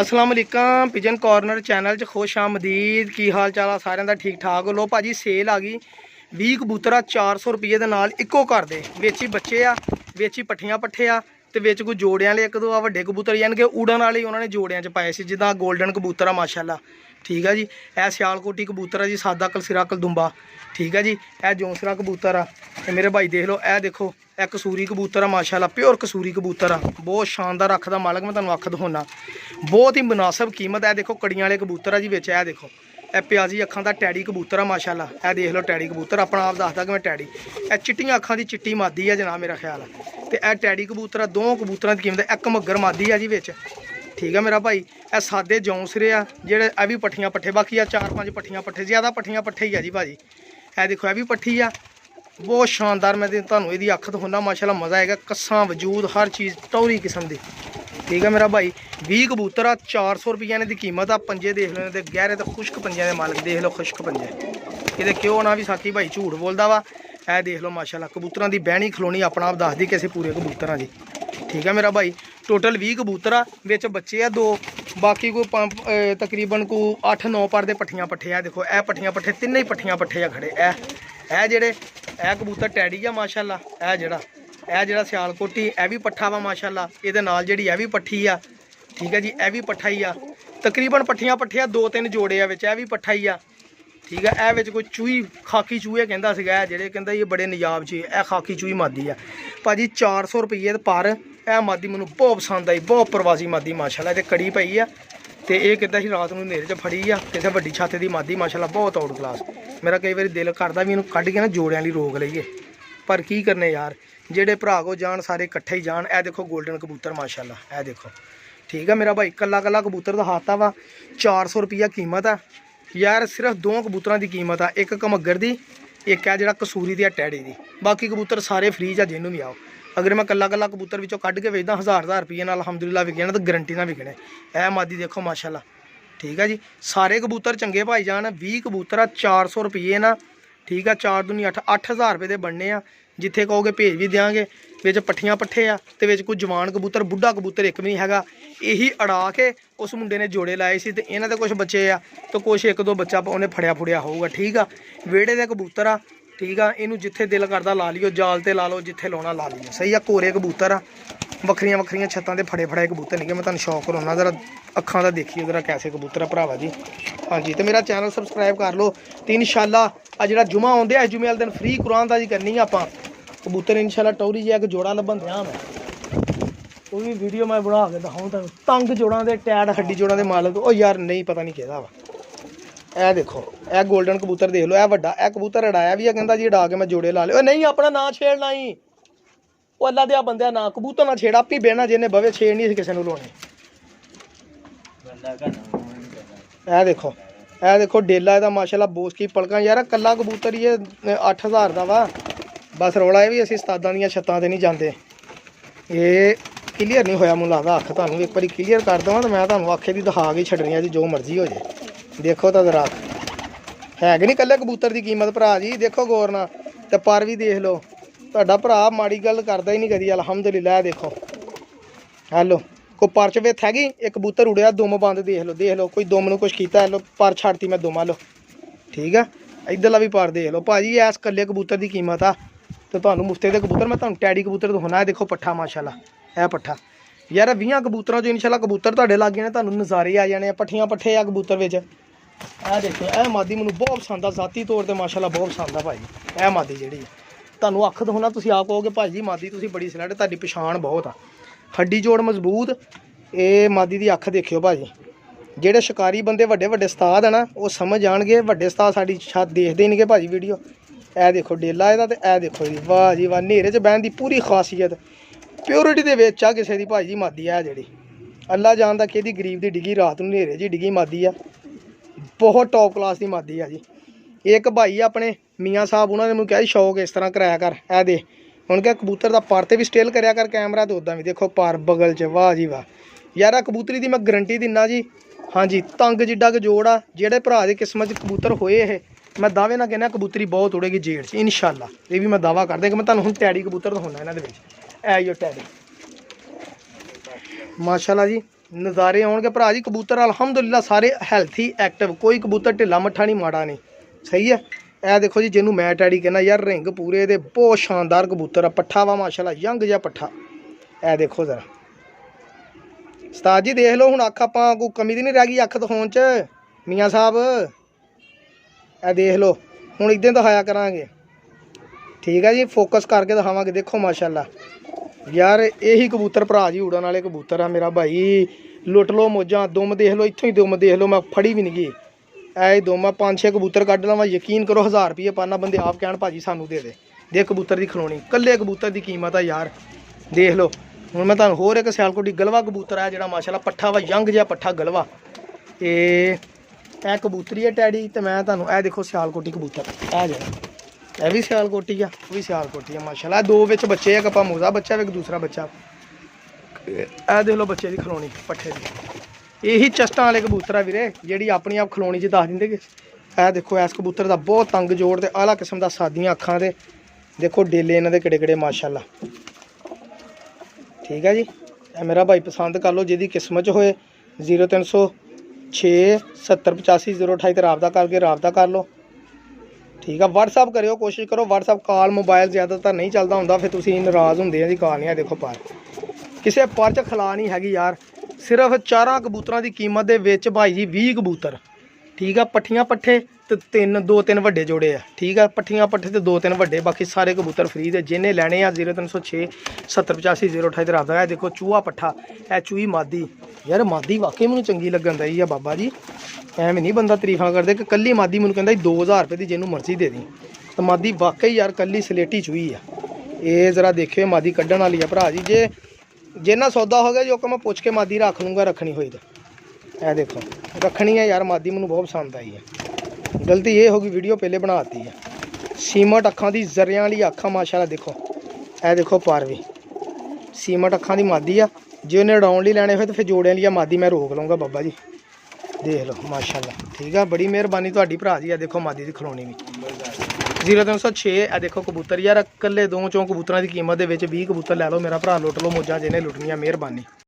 अस्सलाम वालेकुम pigeon corner channel च खुश आमदीद। की हाल चाल आ सारिਆਂ ਦਾ ठीक ठाक। लो भाजी सेल आ गई 20 कबूतर 400 रुपये ਦੇ ਨਾਲ ਇੱਕੋ ਘਰ ਦੇ ਵਿੱਚ ਹੀ ਬੱਚੇ ਆ, ਵਿੱਚ ਹੀ ਪੱਠੀਆਂ ਪੱਠੇ ਆ ਤੇ ਵਿੱਚ ਕੋਈ ਜੋੜਿਆਂ ਵਾਲੇ ਇੱਕ ਦੋ ਆ ਵੱਡੇ ਕਬੂਤਰ ਯਾਨੀ ਕਿ ਉਡਣ ਵਾਲੇ ਉਹਨਾਂ ਨੇ ਜੋੜਿਆਂ 'ਚ ਪਾਏ ਸੀ ਜਿੱਦਾਂ 골ਡਨ ਕਬੂਤਰ ਆ ਮਾਸ਼ਾਅੱਲਾ। ठीक है जी, यह सियालकोटी कबूतर है जी, सादा कलसिरा कलदुंबा। ठीक है जी, यह जोंसरा कबूतर आ मेरे भाई देख लो। यह देखो यह कसूरी कबूतर है माशाल्लाह, प्योर कसूरी कबूतर आ, बहुत शानदार अख दा मालक। मैं तुहानूं अख दिखाउणा, बहुत ही मुनासिब कीमत है। देखो कड़ियां वाले कबूतर है जी विच। यह देखो यह प्याजी अखां दा टैडी कबूतर है माशाल्लाह। यह देख लो टैडी कबूतर अपना आप दसदा कि मैं टैडी। यह चिट्टियां अखां दी चिट्टी मादी है जनाब मेरा ख्याल है। तो यह टैडी कबूतर है, दो कबूतर की कीमत एक मगर मादी है जी विच। ठीक है मेरा भाई, यह सादे जौंसरे आ जेड़े ए भी पट्ठियां पट्ठे, बाकी आ 4-5 पट्ठियां पट्ठे, ज़्यादा पट्ठियां पट्ठे ही है जी भाजी। यह देखो यह भी पट्ठी आ, बहुत शानदार। मैं तुहानूं इहदी अख दिखाउणा माशाल्लाह, मज़ा आएगा। कस्सां वजूद हर चीज़ टौरी किस्म की। ठीक है मेरा भाई, 20 कबूतर आ 400 रुपये इन्हां दी कीमत आ। पंजे देख लो इहदे गहरे तो खुश्क पंजे दे मालक, देख लो खुश्क पंजे। ये क्यों ना भी साथी भाई झूठ बोलदा वा। यह देख लो माशाल्लाह कबूतरां दी बहनी खलोनी अपना आप दसदी कि असीं पूरे कबूतर जी। ठीक है मेरा भाई, टोटल 20 कबूतर आ, विच बच्चे आ 2, बाकी कोई तकरीबन को 8-9 पर दे पट्ठियां पट्ठे आ। देखो ए पट्ठियां पट्ठे तिन्ने ही पट्ठियां पट्ठे आ खड़े। ए जेड़े ए कबूतर टैडी आ माशाल्लाह। ए जेड़ा सियालकोटी ए भी पट्ठा वा माशाल्लाह। इहदे नाल जेड़ी ए भी पट्ठी आ। ठीक है जी, ए भी पट्ठा ही आ। तकरीबन पट्ठियां पट्ठे 2-3 जोड़े आ विच, ए भी पट्ठा ही आ। ठीक है, ए विच कोई चूही खाकी चूहे कहंदा सीगा, जेड़े कहंदा ये बड़े निजाब च ए खाकी चूही मादी आ भाजी। 400 रुपये पर ए मादी मैनूं बहुत पसंद आई, बहुत प्रवासी मादी माशाल्लाह। ते कड़ी पई आ ते ये कहंदा सी रात नूं नेरे च फड़ी आ, किसे वड्डी छत दी मादी माशाल्लाह, बहुत आउट क्लास। मेरा कई बार दिल करदा भी इहनूं कढ के ना जोड़ियां ली रोक लईए, पर की करने यार, जेड़े भरा को जान सारे इकट्ठे ही जान। ए देखो गोल्डन कबूतर माशाल्लाह, ए देखो। ठीक है मेरा भाई, कल्ला कल्ला कबूतर दा हाता वा 400 रुपया कीमत आ यार। सिर्फ 2 कबूतरों की कीमत आ, एक घमगर की, एक है जो कसूरी दी टैडी की। बाकी कबूतर सारे फ्री जा जिन्हों भी आओ। अगर मैं कल्ला कल्ला कबूतर विचों कढ़ के वेचदा 1000 रुपये नाल अलहमदुलिल्लाह विक जाना, तो गारंटी ना विकने। ए मादी देखो माशाल्लाह। ठीक है जी, सारे कबूतर चंगे भाई जान। 20 कबूतर 400 रुपये ना। ठीक है, 4 दूनी 8, 8000 रुपये के बनने आ। जिथे कहोगे भेज भी देंगे। विच पट्ठियां पट्ठे आ ते विच कोई जवान कबूतर, बुढ़ा कबूतर एक भी नहीं हैगा। यही अड़ा के उस मुंडे ने जोड़े लाए सी ते इन्हां दे कुछ बच्चे आ, तो कुछ 1-2 बच्चा उन्हें फड़िया फुड़िया होगा। ठीक आ, वेड़े दे कबूतर आ। ठीक आ, इनू जिथे दिल करदा ला लियो, जाल ते ला लो, जिथे लाउणा ला लियो। सही आ, कोरे कबूतर आ, वक्रियां वक्रियां छत्तां ते फड़े फड़ाए कबूतर नहीं। मैं तुहानूं शौक कराउणा, जरा अखां दा देखिए जरा कैसे कबूतर आ भरावा जी। हाँ जी, तो मेरा चैनल सबसक्राइब कर लो। तो इंशाअल्लाह आ जिहड़ा जुमा आउंदे आ, जुमे वाले दिन फ्री कुरान दा जी करनी आपां कबूतर इंशाअल्लाह। टौरी जी एक जोड़ा लभन दिया मैं, वो भी वीडियो मैं बना के दिखाऊँ तुहानूं। तंग जोड़ां दे टैड हड्डी जोड़ां दे मालक, ओ यार नहीं पता नहीं किहदा वा। ए देखो ए गोल्डन कबूतर देख लो, ए वड्डा ए कबूतर अड़ाया भी है, कहंदा जी अड़ा के मैं जोड़े ला ले। नहीं अपना ना छेड़ना ही, वो अल्लाह दे बंदे ना कबूतर ना छेड़, आप ही बेना जिन्हें बवे, छेड़ नहीं किसी नूं लाउणे। ए देखो डेला इहदा माशाल्लाह, बोस की पलकां यार। कल्ला कबूतर ये 8000 दा वा। बस रौला भी असीं उस्तादां दीयां छत्तां ते नहीं जांदे। ये क्लीयर नहीं होया, मुझे लगता अख तुहानूं एक बार क्लीयर कर देवां तो मैं तुहानूं अखे दी दिखा के छड्डनी है जी, जो मर्जी हो जाए। देखो तो जरा है कि नहीं कल्ले कबूतर की कीमत भरा जी। देखो गौर नाल ते पर भी देख लो, तुहाडा भरा माड़ी गल करदा ही नहीं कदी अलहमदुलिल्लाह। देखो हेलो, कोई पर च विथ हैगी, एक कबूतर उड़िया दुम बंद, देख लो कोई दुम नूं कुछ कीता, लो पर छड्डती मैं दुम। लो ठीक है, इधरला भी पर देख लो भाजी। इस कल्ले कबूतर की कीमत आ। तो तुहानूं मुफ्ते दे कबूतर मैं तुहानूं टैडी कबूतर दिखाउणा है। देखो पट्ठा माशाल्लाह, यह पट्ठा यार 20 कबूतरों जो इंशाल्लाह कबूतर तुहाडे लागे ने, तुहानूं नज़ारे आ जाने। पट्ठियां पट्ठे आ कबूतर विच। ए देखो ए मादी मैनूं बहुत पसंद आ, ज़ाती तौर पर माशाल्लाह बहुत पसंद आ भाई। ए मादी जिहड़ी तुहानूं अख दिखाउणा, तुसीं आप कहोगे भाजी मादी तुसीं बड़ी सलैड, तुहाडी पछाण बहुत आ, हड्डी जोड़ मजबूत। ये मादी दी अख देखियो भाजी। जेड़े शिकारी बंदे वड्डे वड्डे उस्ताद है ना, वो समझ जाणगे। वड्डे उस्ताद साडी छत देखदे नहीं गे भाजी वीडियो। ए देखो डेला इहदा, ते ए देखो जी, वाह जी वाह, नेरे च बहन दी पूरी खासियत, प्योरिटी दे विच आ किसे दी भाजी मादी आ जेड़ी। अल्लाह जानदा कि इहदी गरीब दी डिगी रात नूं नेरे च डिगी मादी आ, बहुत टॉप क्लास दी मादी आ जी। एक भाई अपने मियाँ साहब उन्होंने मैनूं कहा शौक इस तरह कराया कर। ए दे हुण क्या कबूतर दा पर ते भी स्टिल करया कर कैमरा, ते उदां भी देखो पर बगल च, वाह जी वाह यार। कबूतरी दी मैं गारंटी दिना जी। हाँ जी, तंग जिड्डा क जोड़ आ, जेड़े भरा दी किस्मत च कबूतर होए हे, मैं दावे ना कहना कबूतरी बहुत उड़ेगी जेड़ च इंशाअल्लाह। ये भी मैं दावा करदा कि मैं तुहानूं हुण टैडी कबूतर दिखाउणा इन्हां दे विच। ऐ यो टैडी माशाल्लाह जी, ਨਜ਼ਾਰੇ ਆਉਣਗੇ ਭਰਾ ਜੀ। ਕਬੂਤਰ ਅਲਹਮਦੁਲਿਲਾ ਸਾਰੇ ਹੈਲਥੀ ਐਕਟਿਵ, ਕੋਈ ਕਬੂਤਰ ਢਿੱਲਾ ਮੱਠਾ ਨਹੀਂ ਮਾੜਾ ਨਹੀਂ, ਸਹੀ ਹੈ। ਇਹ ਦੇਖੋ ਜੀ ਜਿਹਨੂੰ ਮੈਂ ਟੈਡੀ ਕਹਿੰਦਾ ਯਾਰ, ਰਿੰਗ ਪੂਰੇ ਦੇ ਬਹੁਤ ਸ਼ਾਨਦਾਰ ਕਬੂਤਰ ਆ। ਪੱਠਾ ਵਾ ਮਾਸ਼ਾਅੱਲਾ, ਯੰਗ ਜਿਹਾ ਪੱਠਾ। ਇਹ ਦੇਖੋ ਜ਼ਰਾ ਉਸਤਾਦ ਜੀ ਦੇਖ ਲਓ ਹੁਣ, ਅੱਖ ਆਪਾਂ ਕੋਈ ਕਮੀ ਦੀ ਨਹੀਂ ਰਹਿ ਗਈ ਅੱਖ ਦਿਖਾਉਣ 'ਚ ਮੀਆਂ ਸਾਹਿਬ। ਇਹ ਦੇਖ ਲਓ ਹੁਣ ਇੱਦਾਂ ਦਿਖਾਇਆ ਕਰਾਂਗੇ, ਠੀਕ ਹੈ ਜੀ, ਫੋਕਸ ਕਰਕੇ ਦਿਖਾਵਾਂਗੇ। ਦੇਖੋ ਮਾਸ਼ਾਅੱਲਾ ਯਾਰ ਇਹੀ ਕਬੂਤਰ ਭਰਾ ਜੀ ਉੜਨ ਵਾਲੇ ਕਬੂਤਰ ਆ ਮੇਰਾ ਭਾਈ। ਲੁੱਟ ਲਓ ਮੋਜਾਂ। ਦੁੰਮ ਦੇਖ ਲਓ, ਇੱਥੋਂ ਹੀ ਦੁੰਮ ਦੇਖ ਲਓ, ਮੈਂ ਫੜੀ ਵੀ ਨਹੀਂ ਗਈ। ਇਹ ਦੁੰਮ ਆ 5-6 ਕਬੂਤਰ ਕੱਢ ਲਵਾਂ, ਯਕੀਨ ਕਰੋ 1000 ਰੁਪਏ ਪਾਣਾ ਬੰਦੇ ਆਪ ਕਹਿਣ ਭਾਜੀ ਸਾਨੂੰ ਦੇ ਦੇ ਕਬੂਤਰ ਦੀ ਖਲੋਣੀ। ਕੱਲੇ ਕਬੂਤਰ ਦੀ ਕੀਮਤ ਆ ਯਾਰ, ਦੇਖ ਲਓ। ਹੁਣ ਮੈਂ ਤੁਹਾਨੂੰ ਹੋਰ ਇੱਕ ਸਿਆਲਕੋਟੀ ਗਲਵਾ ਕਬੂਤਰ ਆ ਜਿਹੜਾ ਮਾਸ਼ਾਅੱਲਾ ਪੱਠਾ ਵਾ, ਯੰਗ ਜਿਹਾ ਪੱਠਾ ਗਲਵਾ। ਇਹ ਕਬੂਤਰੀ ਹੈ ਟੈਡੀ। ਤੇ ਮੈਂ ਤੁਹਾਨੂੰ ਇਹ ਦੇਖੋ ਸਿਆਲਕੋਟੀ ਕਬੂਤਰ, ਇਹ ਜਿਹੜਾ ਇਹ ਵੀ ਸਿਆਲਕੋਟੀ ਆ, ਉਹ ਵੀ ਸਿਆਲਕੋਟੀ ਆ ਮਾਸ਼ਾਅੱਲਾ। ਦੋ ਵਿੱਚ ਬੱਚੇ ਆ, ਕੱਪਾ ਮੋਜ਼ਾ ਬੱਚਾ ਇੱਕ ਦੂਸਰਾ ਬੱਚਾ। ਇਹ ਦੇਖ ਲਓ ਬੱਚੇ ਦੀ ਖਲੋਣੀ ਪੱਠੇ ਦੀ। ਇਹੀ ਚਸਟਾਂ ਵਾਲੇ ਕਬੂਤਰ ਆ ਵੀਰੇ, ਜਿਹੜੀ ਆਪਣੀ ਆਪ ਖਲੋਣੀ 'ਚ ਦੱਸ ਦਿੰਦੇ ਕਿ ਇਹ ਦੇਖੋ ਇਸ ਕਬੂਤਰ ਦਾ ਬਹੁਤ ਤੰਗ ਜੋੜ ਤੇ ਆਲਾ ਕਿਸਮ ਦਾ ਸਾਦੀਆਂ ਅੱਖਾਂ ਦੇ। ਦੇਖੋ ਡੇਲੇ ਇਹਨਾਂ ਦੇ ਕਿਹੜੇ ਕਿਹੜੇ ਮਾਸ਼ਾਅੱਲਾ, ਠੀਕ ਹੈ ਜੀ। ਇਹ ਮੇਰਾ ਭਾਈ ਪਸੰਦ ਕਰ ਲਓ, ਜਿਹਦੀ ਕਿਸਮਤ 'ਚ ਹੋਏ। 0306 7085 028 ਤੇ ਰਾਬਤਾ ਕਰ ਲਓ, ਠੀਕ ਆ। WhatsApp ਕਰਿਓ, ਕੋਸ਼ਿਸ਼ ਕਰੋ WhatsApp ਕਾਲ ਮੋਬਾਈਲ ਜ਼ਿਆਦਾਤਰ ਨਹੀਂ ਚੱਲਦਾ ਹੁੰਦਾ, ਫਿਰ ਤੁਸੀਂ ਨਾਰਾਜ਼ ਹੁੰਦੇ ਆ ਜੀ ਕਾਲ ਨਹੀਂ ਆ। ਦੇਖੋ ਪਰ ਕਿਸੇ ਪਰ 'ਚ ਖਲਾ ਨਹੀਂ ਹੈਗੀ ਯਾਰ, ਸਿਰਫ 4 ਕਬੂਤਰਾਂ ਦੀ ਕੀਮਤ ਦੇ ਵਿੱਚ ਭਾਈ ਜੀ 20 ਕਬੂਤਰ, ਠੀਕ ਆ। ਪੱਠੀਆਂ ਪੱਠੇ ਤੇ 2-3 ਵੱਡੇ ਜੋੜੇ ਆ, ਠੀਕ ਆ। ਪੱਠੀਆਂ ਪੱਠੇ ਤੇ 2-3 ਵੱਡੇ, ਬਾਕੀ ਸਾਰੇ ਕਬੂਤਰ ਫ੍ਰੀ ਦੇ। ਜਿਹਨੇ ਲੈਣੇ ਆ 0306 7085 028 ਤੇ ਰਾਬਤਾ। ਇਹ ਦੇਖੋ ਚੂਹਾ ਪੱਠਾ, ਇਹ ਚੂਹੀ ਮਾਦੀ। ਯਾਰ ਮਾਦੀ ਵਾਕਈ ਮੈਨੂੰ ਚੰਗੀ ਲੱਗਣ ਦਈ ਆ ਬਾਬਾ ਜੀ, ਐਵੇਂ ਨਹੀਂ ਬੰਦਾ ਤਾਰੀਫਾਂ ਕਰਦੇ ਕਿ ਕੱਲੀ ਮਾਦੀ ਮੈਨੂੰ ਕਹਿੰਦਾ 2000 ਰੁਪਏ ਦੀ ਜਿਹਨੂੰ ਮਰਜ਼ੀ ਦੇ ਦੀ। ਤਾਂ ਮਾਦੀ ਵਾਕਈ ਯਾਰ ਕੱਲੀ ਸਲੇਟੀ ਚੂਹੀ ਆ। ਇਹ ਜ਼ਰਾ ਦੇਖਿਓ ਮਾਦੀ ਕੱਢਣ ਵਾਲੀ ਆ ਭਰਾ ਜੀ। ਜੇ ਨਾ ਸੌਦਾ ਹੋ ਗਿਆ ਜੋ ਕਿ ਮੈਂ ਪੁੱਛ ਕੇ ਮਾਦੀ ਰੱਖ ਲੂੰਗਾ, ਰੱਖਣੀ ਹੋਈ ਤਾਂ। ਇਹ ਦੇਖੋ ਰੱਖਣੀ ਹੈ ਯਾਰ, ਮਾਦੀ ਮੈਨੂੰ ਬਹੁਤ ਪਸੰਦ ਆਈ ਹੈ। ਗਲਤੀ ਇਹ ਹੋ ਗਈ ਵੀਡੀਓ ਪਹਿਲੇ ਬਣਾਤੀ ਹੈ। ਸੀਮਟ ਅੱਖਾਂ ਦੀ, ਜ਼ਰਿਆਂ ਵਾਲੀ ਅੱਖਾਂ ਮਾਸ਼ਾਅੱਲਾ। ਦੇਖੋ ਇਹ ਦੇਖੋ ਪਾਰਵੀ ਸੀਮਟ ਅੱਖਾਂ ਦੀ ਮਾਦੀ ਆ। ਜੇ ਉਹਨੇ ਉਡਾਉਣ ਲਈ ਲੈਣੇ ਹੋਏ ਤਾਂ ਫਿਰ ਜੋੜਿਆਂ ਲਈ ਮਾਦੀ ਮੈਂ ਰੋਕ ਲਊਂਗਾ ਬਾਬਾ ਜੀ। ਦੇਖ ਲਓ ਮਾਸ਼ਾਅੱਲਾ, ਠੀਕ ਆ। ਬੜੀ ਮਿਹਰਬਾਨੀ ਤੁਹਾਡੀ ਭਰਾ ਜੀ। ਆ ਦੇਖੋ ਮਾਦੀ ਦੀ ਖਲੋਣੀ ਵੀ 0306। ਇਹ ਦੇਖੋ ਕਬੂਤਰ ਯਾਰ, ਇਕੱਲੇ 2-4 ਕਬੂਤਰਾਂ ਦੀ ਕੀਮਤ ਦੇ ਵਿੱਚ 20 ਕਬੂਤਰ ਲੈ ਲਓ ਮੇਰਾ ਭਰਾ, ਲੁੱਟ ਲਓ ਮੋਜਾਂ ਜਿਹਨੇ ਲੁੱਟਣੀਆਂ। ਮਿਹਰਬਾਨੀ।